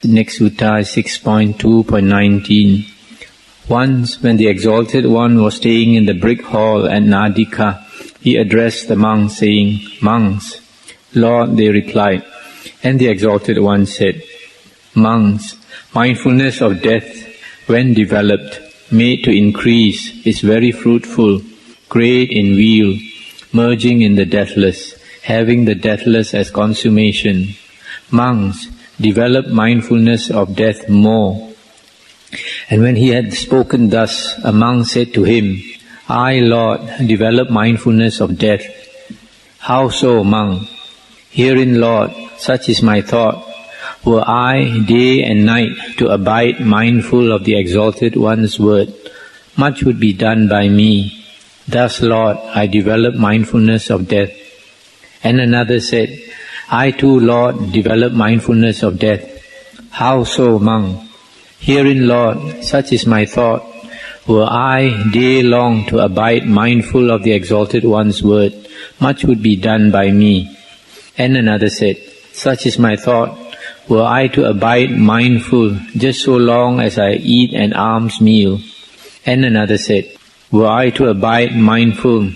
The next sutta is 6.2.19. Once, when the Exalted One was staying in the brick hall at Nadika, he addressed the monks, saying, "Monks." "Lord," they replied. And the Exalted One said, "Monks, mindfulness of death, when developed, made to increase, is very fruitful, great in weal, merging in the deathless, having the deathless as consummation. Monks, develop mindfulness of death more." And when he had spoken thus, a monk said to him, "I, Lord, develop mindfulness of death." "How so, monk?" "Herein, Lord, such is my thought. Were I day and night to abide mindful of the Exalted One's word, much would be done by me. Thus, Lord, I develop mindfulness of death." And another said, "I too, Lord, develop mindfulness of death." "How so, monk?" "Herein, Lord, such is my thought. Were I day long to abide mindful of the Exalted One's word, much would be done by me." And another said, "Such is my thought. Were I to abide mindful just so long as I eat an alms meal." And another said, "Were I to abide mindful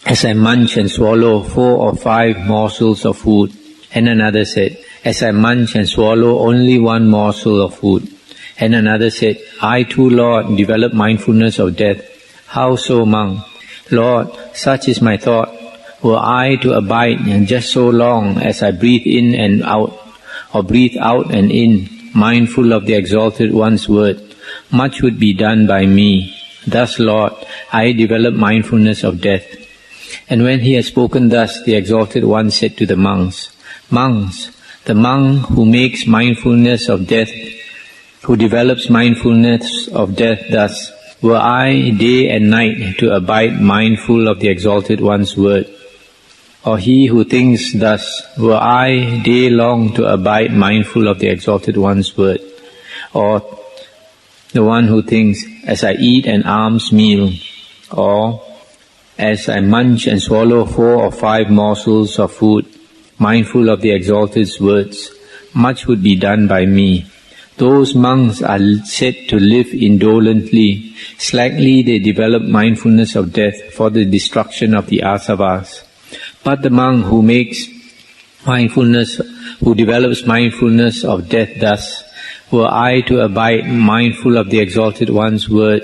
as I munch and swallow 4 or 5 morsels of food." And another said, "As I munch and swallow only 1 morsel of food." And another said, "I too, Lord, develop mindfulness of death." "How so, monk?" "Lord, such is my thought. Were I to abide just so long as I breathe in and out, or breathe out and in, mindful of the Exalted One's word, much would be done by me. Thus, Lord, I develop mindfulness of death." And when he had spoken thus, the Exalted One said to the monks, "Monks, the monk who makes mindfulness of death, who develops mindfulness of death thus, were I day and night to abide mindful of the Exalted One's word. Or he who thinks thus, were I day long to abide mindful of the Exalted One's word. Or the one who thinks, as I eat an alms meal, or as I munch and swallow 4 or 5 morsels of food, mindful of the Exalted's words, much would be done by me. Those monks are said to live indolently. Slackly they develop mindfulness of death for the destruction of the asavas. But the monk who develops mindfulness of death thus, were I to abide mindful of the Exalted One's word,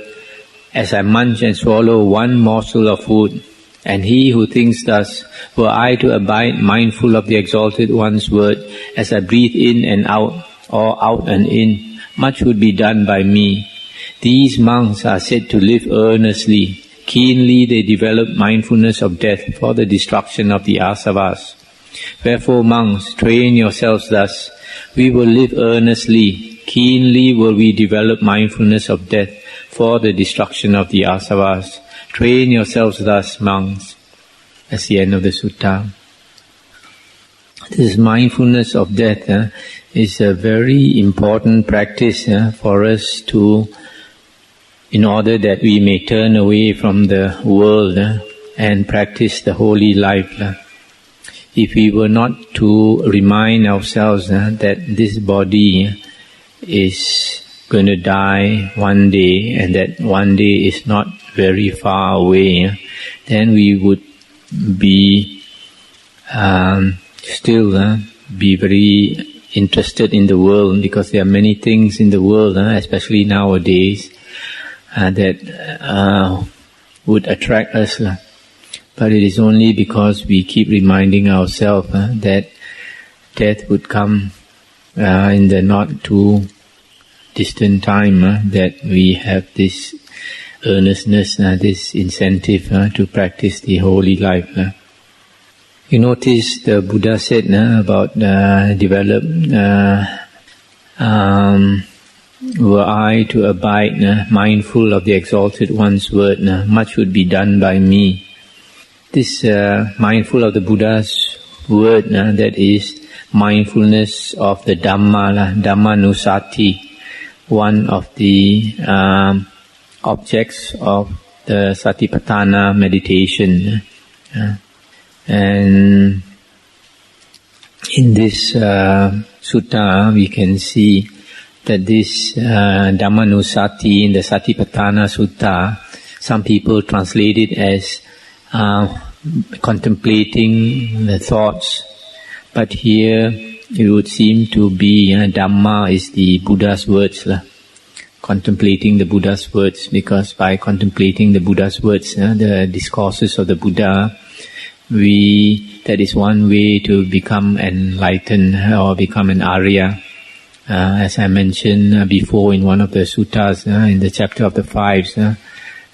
as I munch and swallow 1 morsel of food, and he who thinks thus, were I to abide mindful of the Exalted One's word, as I breathe in and out, or out and in, much would be done by me. These monks are said to live earnestly. Keenly they develop mindfulness of death for the destruction of the asavas. Wherefore, monks, train yourselves thus. We will live earnestly. Keenly will we develop mindfulness of death for the destruction of the asavas. Train yourselves thus, monks. That's the end of the sutta. This mindfulness of death is a very important practice for us to, in order that we may turn away from the world and practice the holy life. If we were not to remind ourselves that this body is going to die one day, and that one day is not very far away, then we would be still be very interested in the world, because there are many things in the world, especially nowadays, that would attract us. But it is only because we keep reminding ourselves that death would come in the not too distant time that we have this earnestness, this incentive to practice the holy life. You notice the Buddha said about develop, were I to abide mindful of the Exalted One's word, much would be done by me. This mindful of the Buddha's word, that is mindfulness of the Dhamma, Dhammanusati, one of the objects of the Satipatthana meditation. And in this sutta we can see that this Dhammanusati in the Satipatthana Sutta, some people translate it as contemplating the thoughts, but here it would seem to be Dhamma is the Buddha's words, contemplating the Buddha's words, because by contemplating the Buddha's words, the discourses of the Buddha, that is one way to become enlightened or become an Arya. As I mentioned before in one of the suttas, in the chapter of the fives, the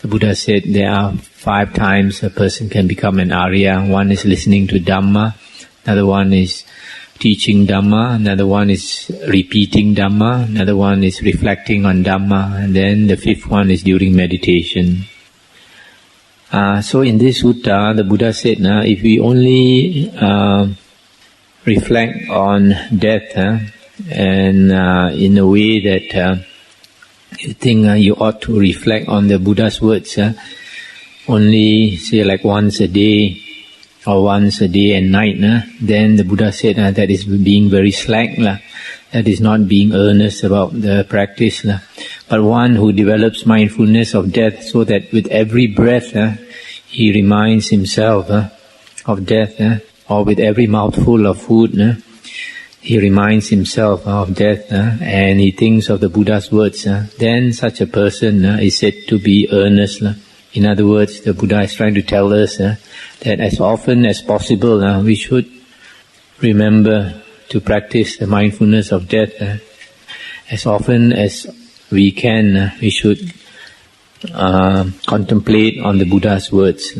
Buddha said there are 5 times a person can become an Arya. One is listening to Dhamma, another one is teaching Dhamma, another one is repeating Dhamma, another one is reflecting on Dhamma, and then the 5th one is during meditation. So in this sutta, the Buddha said, if we only reflect on death, and in a way that you think you ought to reflect on the Buddha's words, only say like once a day or once a day and night, then the Buddha said that is being very slack, that is not being earnest about the practice. But one who develops mindfulness of death so that with every breath he reminds himself of death, or with every mouthful of food he reminds himself of death, and he thinks of the Buddha's words, then such a person is said to be earnest. In other words, the Buddha is trying to tell us that as often as possible we should remember to practice the mindfulness of death. As often as we can, we should contemplate on the Buddha's words.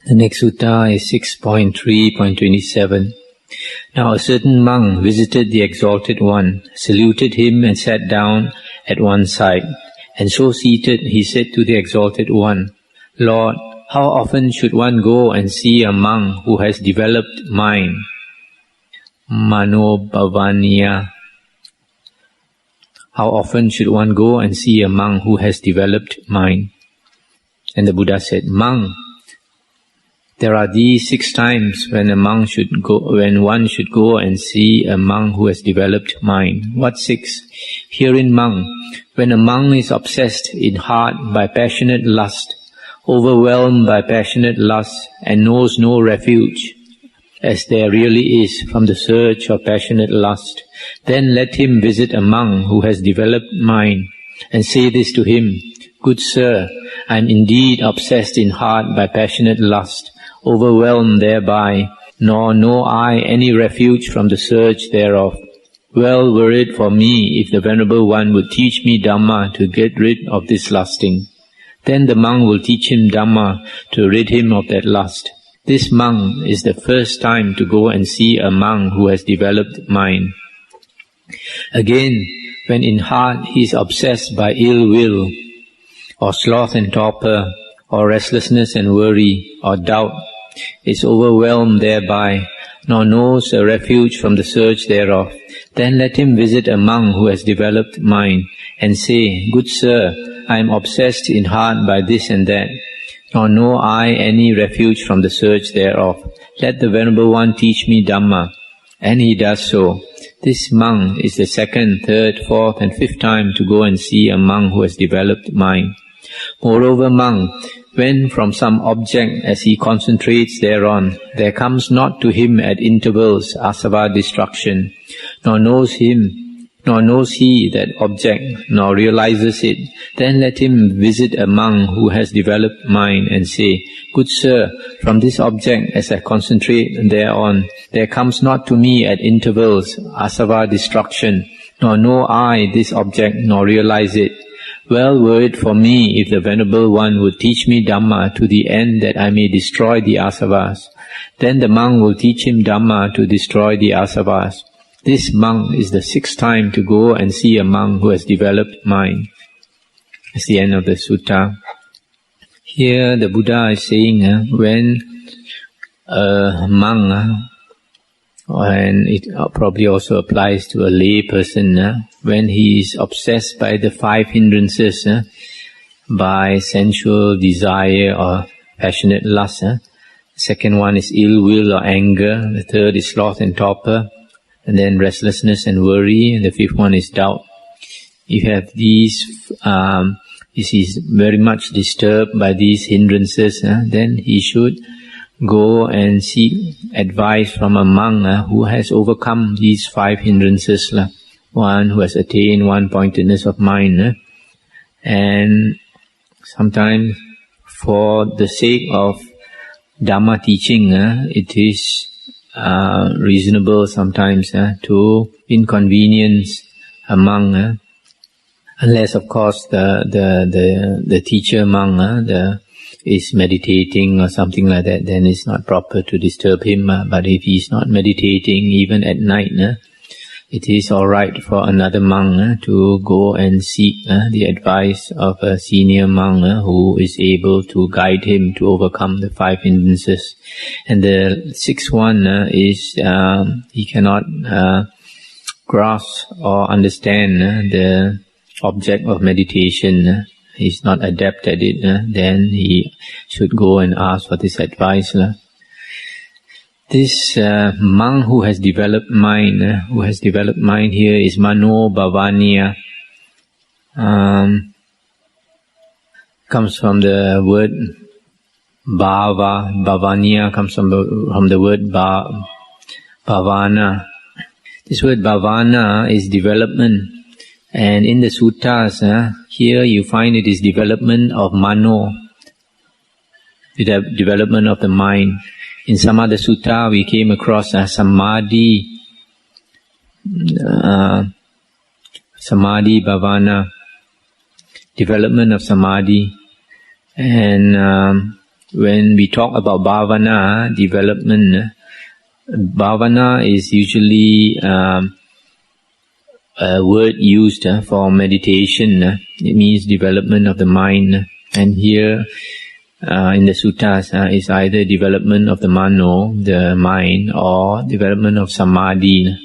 The next sutta is 6.3.27. Now a certain monk visited the Exalted One, saluted him and sat down at one side. And so seated, he said to the Exalted One, Lord, how often should one go and see a monk who has developed mind? Manobhavaniya. How often should one go and see a monk who has developed mind? And the Buddha said, Monk, there are these 6 times when one should go and see a monk who has developed mind. What 6? Herein, monk, when a monk is obsessed in heart by passionate lust, overwhelmed by passionate lust, and knows no refuge, as there really is, from the surge of passionate lust, then let him visit a monk who has developed mind, and say this to him, Good sir, I am indeed obsessed in heart by passionate lust, overwhelmed thereby, nor know I any refuge from the surge thereof. Well were it for me if the Venerable One would teach me Dhamma to get rid of this lusting. Then the monk will teach him Dhamma to rid him of that lust. This monk is the first time to go and see a monk who has developed mind. Again, when in heart he is obsessed by ill will, or sloth and torpor, or restlessness and worry, or doubt, is overwhelmed thereby, nor knows a refuge from the surge thereof, then let him visit a monk who has developed mind, and say, Good sir, I am obsessed in heart by this and that, nor know I any refuge from the surge thereof. Let the Venerable One teach me Dhamma. And he does so. This monk is the 2nd, 3rd, 4th and 5th time to go and see a monk who has developed mind. Moreover, monk, when from some object as he concentrates thereon, there comes not to him at intervals asava destruction, nor knows he that object, nor realizes it, then let him visit a monk who has developed mind and say, Good sir, from this object as I concentrate thereon, there comes not to me at intervals asava destruction, nor know I this object, nor realize it. Well were it for me if the Venerable One would teach me Dhamma to the end that I may destroy the asavas. Then the monk will teach him Dhamma to destroy the asavas. This monk is the 6th time to go and see a monk who has developed mind. That's the end of the sutta. Here the Buddha is saying when a monk, and it probably also applies to a lay person, when he is obsessed by the 5 hindrances, by sensual desire or passionate lust. Second one is ill will or anger. The 3rd is sloth and torpor. and then restlessness and worry, and the fifth one is doubt. If you have these, if he's very much disturbed by these hindrances, then he should go and seek advice from a monk who has overcome these 5 hindrances. One who has attained one-pointedness of mind. And sometimes for the sake of Dhamma teaching, it is reasonable sometimes to inconvenience a monk, unless of course the teacher monk is meditating or something like that, then it's not proper to disturb him. But if he's not meditating even at night, it is all right for another monk to go and seek the advice of a senior monk who is able to guide him to overcome the 5 hindrances. And the 6th one is he cannot grasp or understand the object of meditation. He's not adept at it. Then he should go and ask for this advice. This monk who has developed mind, here is Mano Bhavaniya. Comes from the word Bhava. Bhavaniya comes from the word Bhavana. This word Bhavana is development. And in the suttas, here you find it is development of Mano, the development of the mind. In some other sutta, we came across Samadhi, Samadhi Bhavana, development of Samadhi. And when we talk about Bhavana, development, Bhavana is usually a word used for meditation. It means development of the mind. And here, in the suttas, is either development of the mano, the mind, or development of samadhi.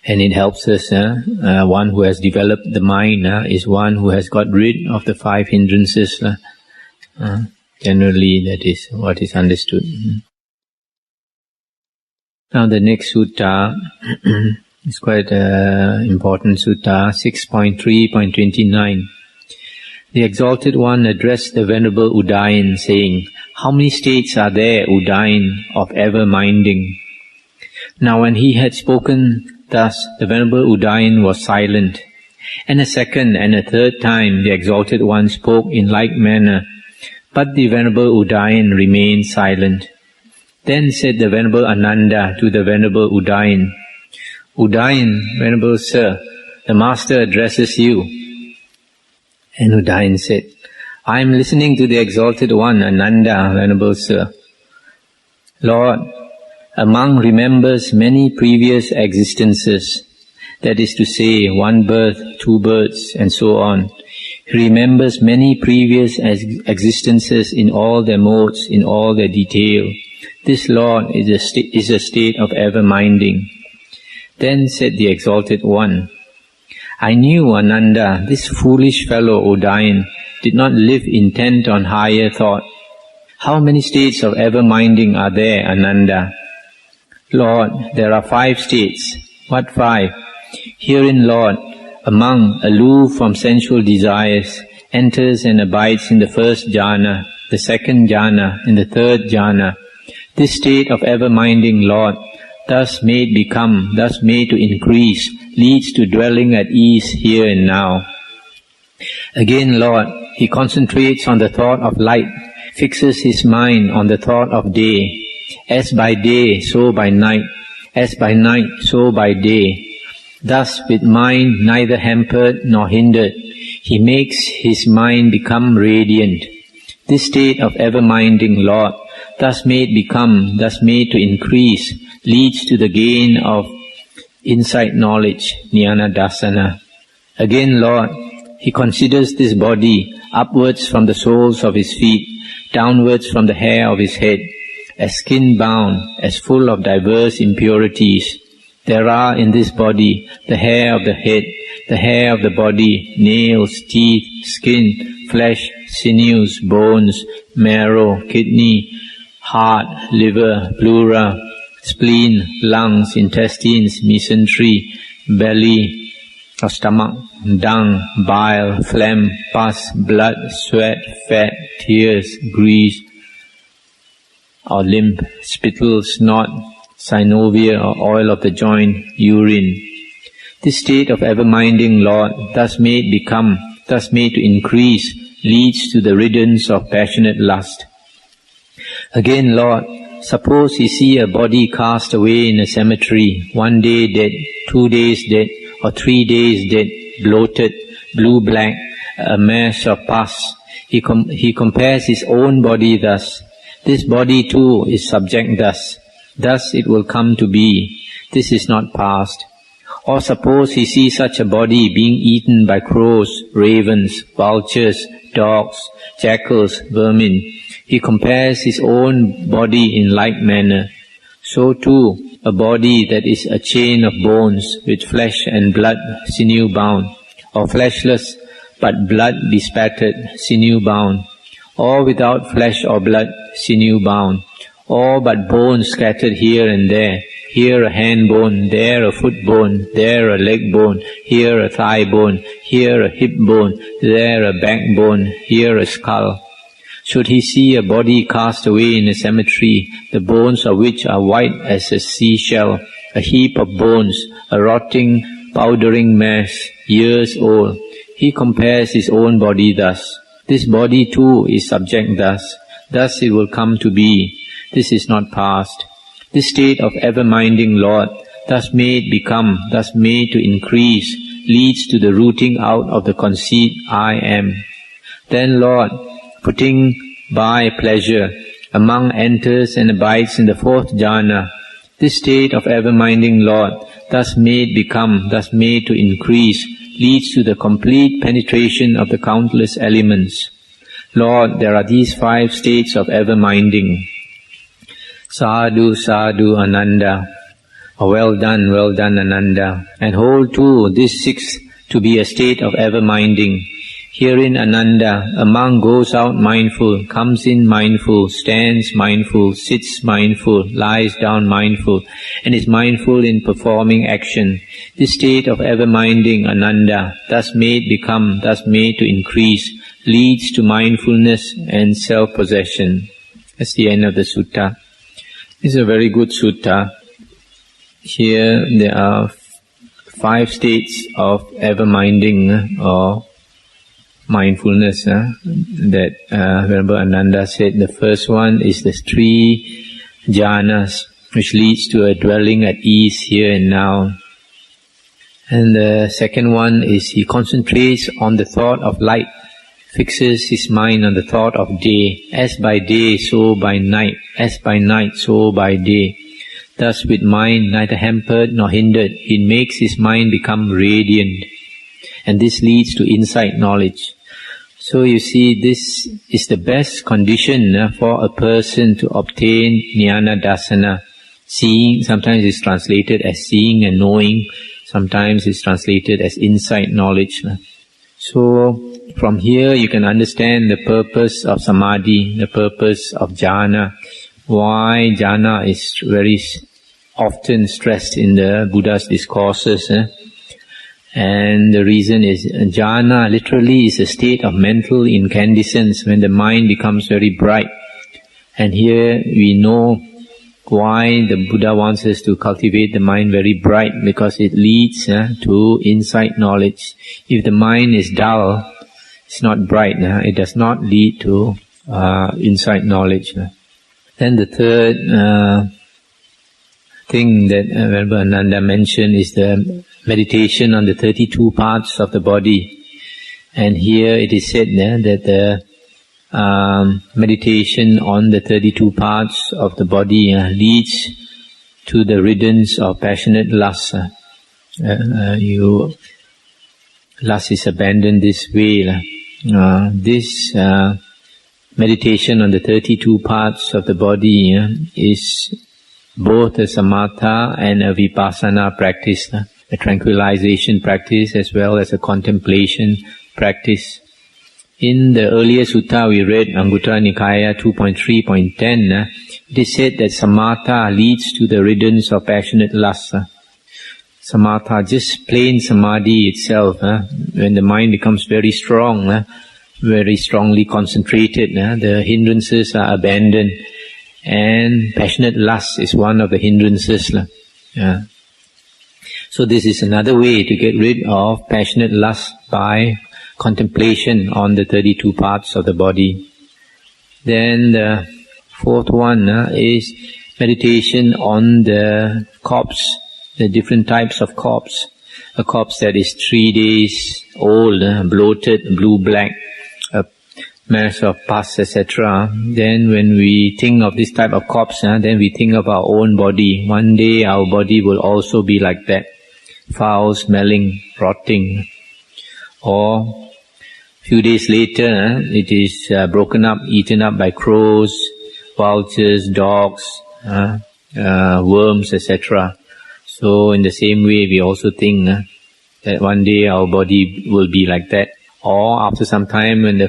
And it helps us, one who has developed the mind is one who has got rid of the 5 hindrances. Generally, that is what is understood. Now the next sutta is quite important sutta, 6.3.29. The Exalted One addressed the Venerable Udayan, saying, "How many states are there, Udayan, of ever-minding?" Now when he had spoken thus, the Venerable Udayan was silent. And a second and a third time the Exalted One spoke in like manner, but the Venerable Udayan remained silent. Then said the Venerable Ananda to the Venerable Udayan, "Udayan, Venerable Sir, the Master addresses you." And Udayan said, "I am listening to the Exalted One, Ananda, Venerable Sir." "Lord, a monk remembers many previous existences, that is to say, 1 birth, 2 births, and so on. He remembers many previous existences in all their modes, in all their detail. This, Lord, is a state of ever-minding." Then said the Exalted One, "I knew, Ananda, this foolish fellow Udayan did not live intent on higher thought. How many states of ever-minding are there, Ananda?" "Lord, there are 5 states." "What 5? "Herein, Lord, a monk, aloof from sensual desires, enters and abides in the 1st jhana, the 2nd jhana, and the 3rd jhana. This state of ever-minding, Lord, thus made to increase, leads to dwelling at ease here and now. Again, Lord, he concentrates on the thought of light, fixes his mind on the thought of day. As by day, so by night. As by night, so by day. Thus, with mind neither hampered nor hindered, he makes his mind become radiant. This state of ever-minding, Lord, thus made to increase, leads to the gain of insight knowledge, jnana dasana. Again, Lord, he considers this body upwards from the soles of his feet, downwards from the hair of his head, as skin-bound, as full of diverse impurities. There are in this body the hair of the head, the hair of the body, nails, teeth, skin, flesh, sinews, bones, marrow, kidney, heart, liver, pleura, spleen, lungs, intestines, mesentery, belly or stomach, dung, bile, phlegm, pus, blood, sweat, fat, tears, grease or lymph, spittle, snot, synovial or oil of the joint, urine. This state of ever-minding Lord, thus made become, thus made to increase, leads to the riddance of passionate lust. Again, Lord, suppose you see a body cast away in a cemetery, 1 day dead, 2 days dead, or 3 days dead, bloated, blue-black, a mass of pus. He compares his own body thus. This body too is subject thus. Thus it will come to be. This is not past. Or suppose he sees such a body being eaten by crows, ravens, vultures, dogs, jackals, vermin. He compares his own body in like manner. So too, a body that is a chain of bones with flesh and blood, sinew bound, or fleshless but blood bespattered, sinew bound, or without flesh or blood, sinew bound, or but bones scattered here and there, here a hand bone, there a foot bone, there a leg bone, here a thigh bone, here a hip bone, there a backbone, here a skull. Should he see a body cast away in a cemetery, the bones of which are white as a seashell, a heap of bones, a rotting, powdering mass, years old, he compares his own body thus. This body too is subject thus. Thus it will come to be. This is not past. This state of ever-minding Lord, thus made become, thus made to increase, leads to the rooting out of the conceit, I am. Then Lord, putting by pleasure, a monk enters and abides in the fourth jhana. This state of ever-minding Lord, thus made become, thus made to increase, leads to the complete penetration of the countless elements. Lord, there are these 5 states of ever-minding. Sadhu, sadhu, Ananda. Well done, Ananda. And hold too this 6th to be a state of ever-minding. Herein, Ananda, a monk goes out mindful, comes in mindful, stands mindful, sits mindful, lies down mindful, and is mindful in performing action. This state of ever-minding, Ananda, thus made become, thus made to increase, leads to mindfulness and self-possession. That's the end of the sutta. This is a very good sutta. Here there are 5 states of ever-minding or mindfulness that Venerable Ananda said. The first one is the 3 jhanas, which leads to a dwelling at ease here and now. And the second one is he concentrates on the thought of light, fixes his mind on the thought of day, as by day, so by night, as by night, so by day. Thus with mind neither hampered nor hindered, he makes his mind become radiant. And this leads to insight knowledge. So you see, this is the best condition for a person to obtain jnana dasana. Seeing, sometimes is translated as seeing and knowing, sometimes is translated as insight knowledge. So from here you can understand the purpose of samadhi, the purpose of jhana, why jhana is very often stressed in the Buddha's discourses. And the reason is jhana literally is a state of mental incandescence when the mind becomes very bright. And here we know why the Buddha wants us to cultivate the mind very bright, because it leads to insight knowledge. If the mind is dull, it's not bright, it does not lead to insight knowledge. Then the third thing that Venerable Ananda mentioned is the meditation on the 32 parts of the body. And here it is said that the meditation on the 32 parts of the body leads to the riddance of passionate lust. Lust is abandoned this way. This meditation on the 32 parts of the body is both a samatha and a vipassana practice, a tranquilization practice as well as a contemplation practice. In the earlier sutta we read, Anguttara Nikaya 2.3.10, it is said that samatha leads to the riddance of passionate lust. Samatha, just plain samadhi itself, when the mind becomes very strong, very strongly concentrated, the hindrances are abandoned, and passionate lust is one of the hindrances. So this is another way to get rid of passionate lust by contemplation on the 32 parts of the body. Then the fourth one is meditation on the corpse, the different types of corpse. A corpse that is 3 days old, bloated, blue-black, a mass of pus, etc. Then when we think of this type of corpse, then we think of our own body. One day our body will also be like that, foul, smelling, rotting. Or few days later, it is broken up, eaten up by crows, vultures, dogs, worms, etc. So in the same way, we also think that one day our body will be like that. Or after some time, when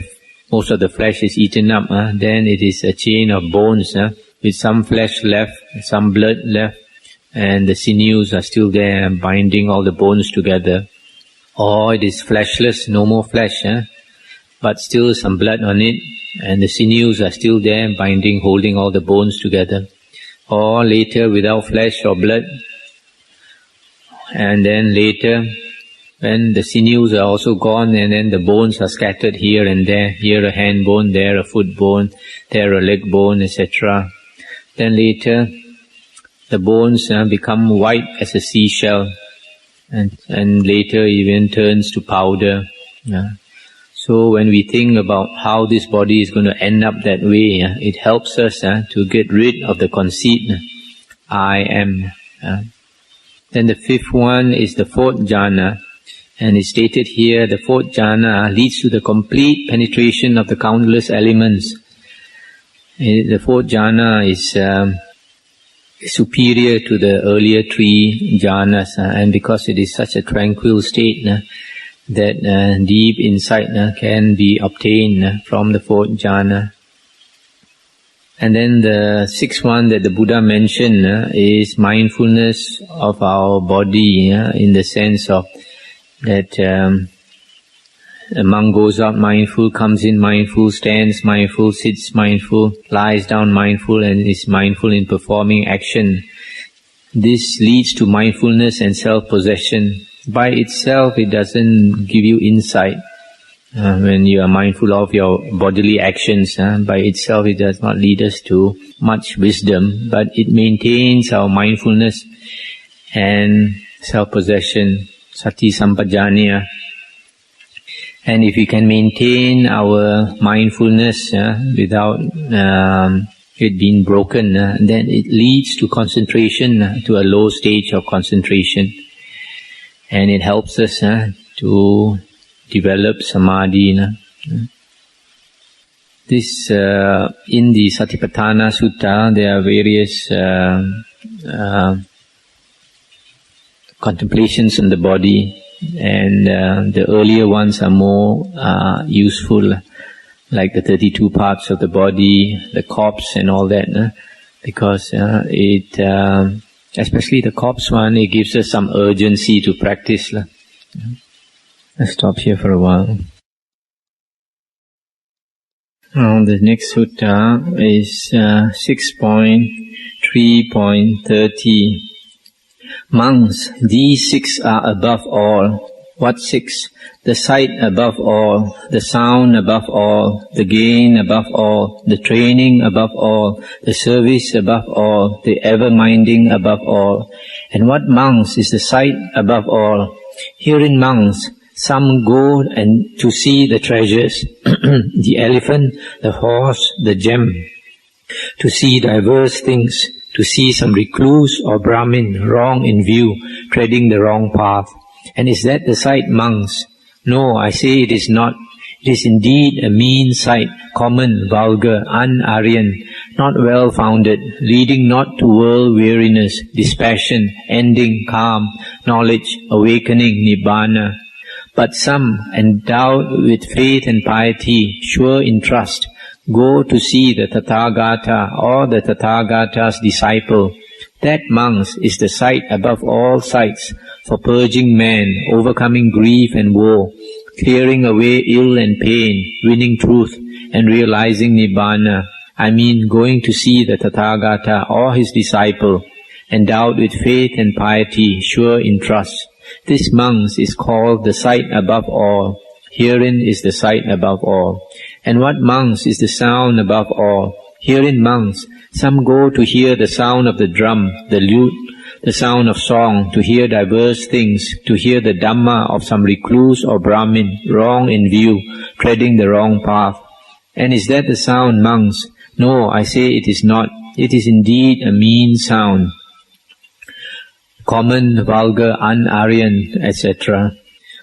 most of the flesh is eaten up, then it is a chain of bones, with some flesh left, some blood left, and the sinews are still there, binding all the bones together. Or it is fleshless, no more flesh, but still some blood on it, and the sinews are still there, binding, holding all the bones together. Or later, without flesh or blood, and then later, when the sinews are also gone, and then the bones are scattered here and there, here a hand bone, there a foot bone, there a leg bone, etc. Then later, the bones become white as a seashell, and later even turns to powder. So when we think about how this body is going to end up that way, it helps us to get rid of the conceit, I am. Then the fifth one is the fourth jhana, and it's stated here, the fourth jhana leads to the complete penetration of the countless elements. The fourth jhana is superior to the earlier three jhanas, and because it is such a tranquil state, that deep insight can be obtained from the fourth jhana. And then the sixth one that the Buddha mentioned is mindfulness of our body, in the sense of that a monk goes out mindful, comes in mindful, stands mindful, sits mindful, lies down mindful, and is mindful in performing action. This leads to mindfulness and self-possession. By itself, it doesn't give you insight. When you are mindful of your bodily actions, by itself it does not lead us to much wisdom, but it maintains our mindfulness and self-possession, sati sampajanya. And if we can maintain our mindfulness without it being broken, then it leads to concentration, to a low stage of concentration. And it helps us to develop samadhi. This, in the Satipatthana Sutta, there are various contemplations on the body, and the earlier ones are more useful, like the 32 parts of the body, the corpse and all that, because it, especially the corpse one, it gives us some urgency to practice. Let's stop here for a while. Now the next sutta is 6.3.30. Monks, these six are above all. What six? The sight above all, the sound above all, the gain above all, the training above all, the service above all, the ever-minding above all. And what monks is the sight above all? Herein monks, some go and to see the treasures, the elephant, the horse, the gem, to see diverse things, to see some recluse or Brahmin wrong in view, treading the wrong path. And is that the sight, monks? No, I say it is not. It is indeed a mean sight, common, vulgar, un-Aryan, not well-founded, leading not to world-weariness, dispassion, ending, calm, knowledge, awakening, nibbana. But some, endowed with faith and piety, sure in trust, go to see the Tathagata or the Tathagata's disciple. That, monks, is the sight above all sights for purging man, overcoming grief and woe, clearing away ill and pain, winning truth, and realizing Nibbana. I mean going to see the Tathagata or his disciple, endowed with faith and piety, sure in trust. This, monks, is called the sight above all. Herein is the sight above all. And what, monks, is the sound above all? Herein, monks, some go to hear the sound of the drum, the lute, the sound of song, to hear diverse things, to hear the Dhamma of some recluse or Brahmin, wrong in view, treading the wrong path. And is that the sound, monks? No, I say it is not. It is indeed a mean sound. Common, vulgar, un-Aryan, etc.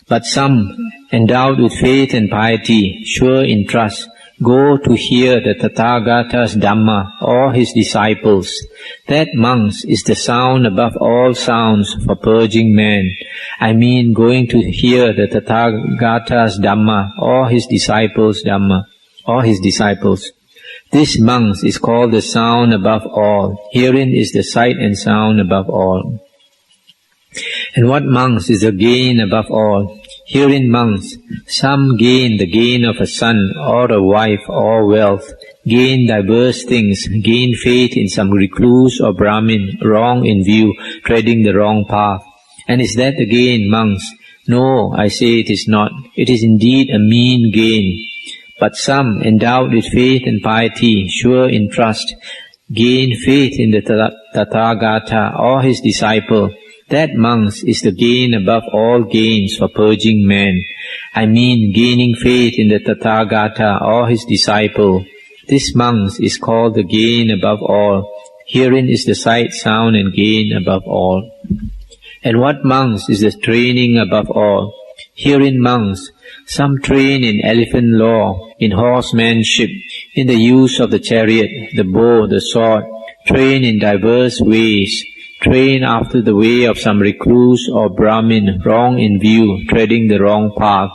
But some, endowed with faith and piety, sure in trust, go to hear the Tathagata's Dhamma or his disciples. That, monks, is the sound above all sounds for purging man. I mean going to hear the Tathagata's Dhamma or his disciples' Dhamma or his disciples. This, monks, is called the sound above all. Herein is the sight and sound above all. And what, monks, is the gain above all? Herein, monks, some gain the gain of a son or a wife or wealth, gain diverse things, gain faith in some recluse or Brahmin, wrong in view, treading the wrong path. And is that the gain, monks? No, I say it is not. It is indeed a mean gain. But some, endowed with faith and piety, sure in trust, gain faith in the Tathagata or his disciple. That, monks, is the gain above all gains for purging man. I mean gaining faith in the Tathagata or his disciple. This, monks, is called the gain above all. Herein is the sight, sound, and gain above all. And what, monks, is the training above all? Herein, monks, some train in elephant law, in horsemanship, in the use of the chariot, the bow, the sword, train in diverse ways, train after the way of some recluse or Brahmin, wrong in view, treading the wrong path.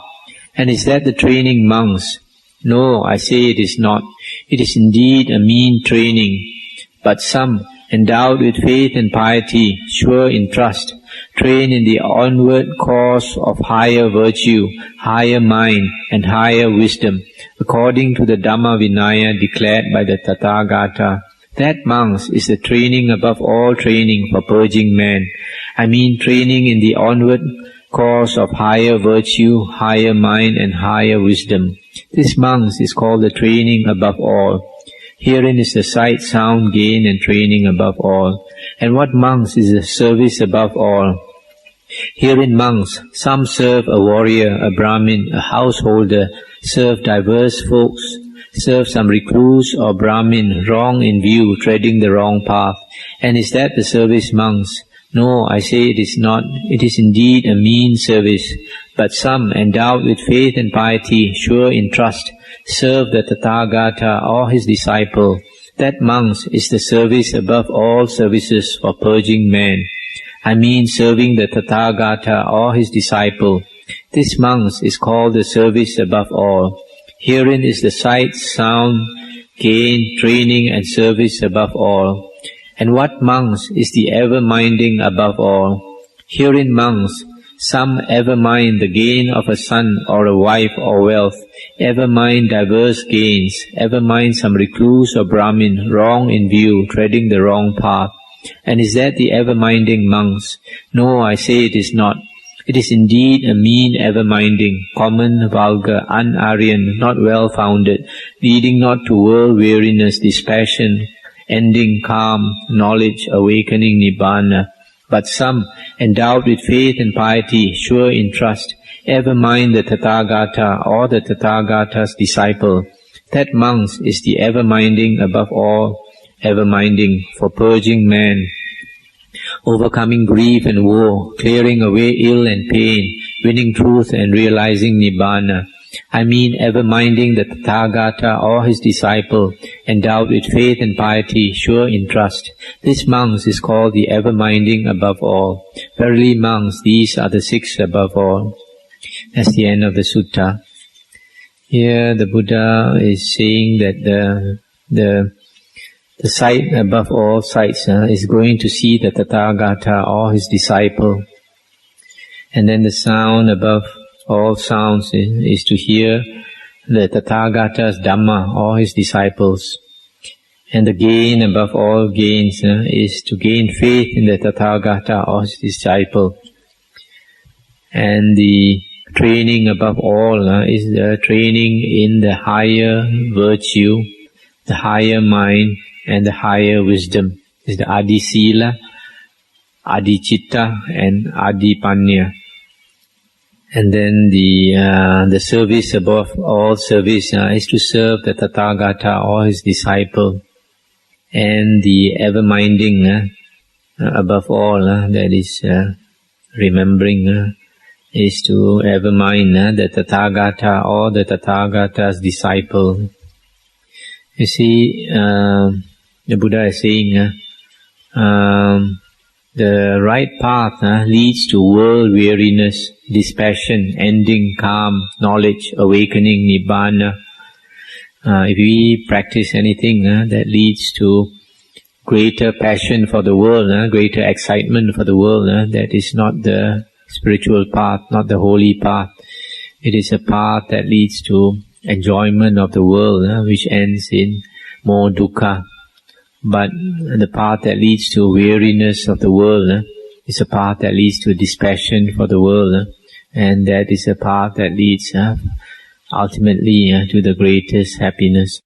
And is that the training, monks? No, I say it is not. It is indeed a mean training. But some, endowed with faith and piety, sure in trust, train in the onward course of higher virtue, higher mind, and higher wisdom, according to the Dhammavinaya declared by the Tathagata. That, monks, is the training above all training for purging man. I mean training in the onward course of higher virtue, higher mind, and higher wisdom. This, monks, is called the training above all. Herein is the sight, sound, gain, and training above all. And what, monks, is the service above all? Herein, monks, some serve a warrior, a Brahmin, a householder, serve diverse folks, serve some recluse or Brahmin, wrong in view, treading the wrong path. And is that the service, monks? No, I say it is not. It is indeed a mean service. But some, endowed with faith and piety, sure in trust, serve the Tathagata or his disciple. That, monks, is the service above all services for purging man. I mean serving the Tathagata or his disciple. This, monks, is called the service above all. Herein is the sight, sound, gain, training, and service above all. And what, monks, is the ever-minding above all? Herein, monks, some ever mind the gain of a son or a wife or wealth, ever mind diverse gains, ever mind some recluse or Brahmin, wrong in view, treading the wrong path. And is that the ever-minding, monks? No, I say it is not. It is indeed a mean ever-minding, common, vulgar, un-Aryan, not well-founded, leading not to world-weariness, dispassion, ending calm, knowledge, awakening Nibbana. But some, endowed with faith and piety, sure in trust, ever mind the Tathagata or the Tathagata's disciple. That, monks, is the ever-minding above all, ever-minding for purging man, overcoming grief and woe, clearing away ill and pain, winning truth and realizing Nibbana. I mean ever-minding the Tathagata or his disciple, endowed with faith and piety, sure in trust. This, monks, is called the ever-minding above all. Verily, monks, these are the six above all. as the end of the sutta. Here the Buddha is saying that the sight above all sights is going to see the Tathagata or his disciple. And then the sound above all sounds is to hear the Tathagata's Dhamma or his disciples. And the gain above all gains is to gain faith in the Tathagata or his disciple. And the training above all is the training in the higher virtue, the higher mind, and the higher wisdom. Is the Adi Sila, Adi Chitta, and Adi Panya. And then the service above all service is to serve the Tathagata or his disciple. And the ever-minding above all, that is remembering, is to ever mind the Tathagata or the Tathagata's disciple. You see, the Buddha is saying the right path leads to world weariness, dispassion, ending, calm, knowledge, awakening, nibbana. If we practice anything that leads to greater passion for the world, greater excitement for the world, that is not the spiritual path, not the holy path. It is a path that leads to enjoyment of the world, which ends in more dukkha. But the path that leads to weariness of the world is a path that leads to dispassion for the world, and that is a path that leads ultimately to the greatest happiness.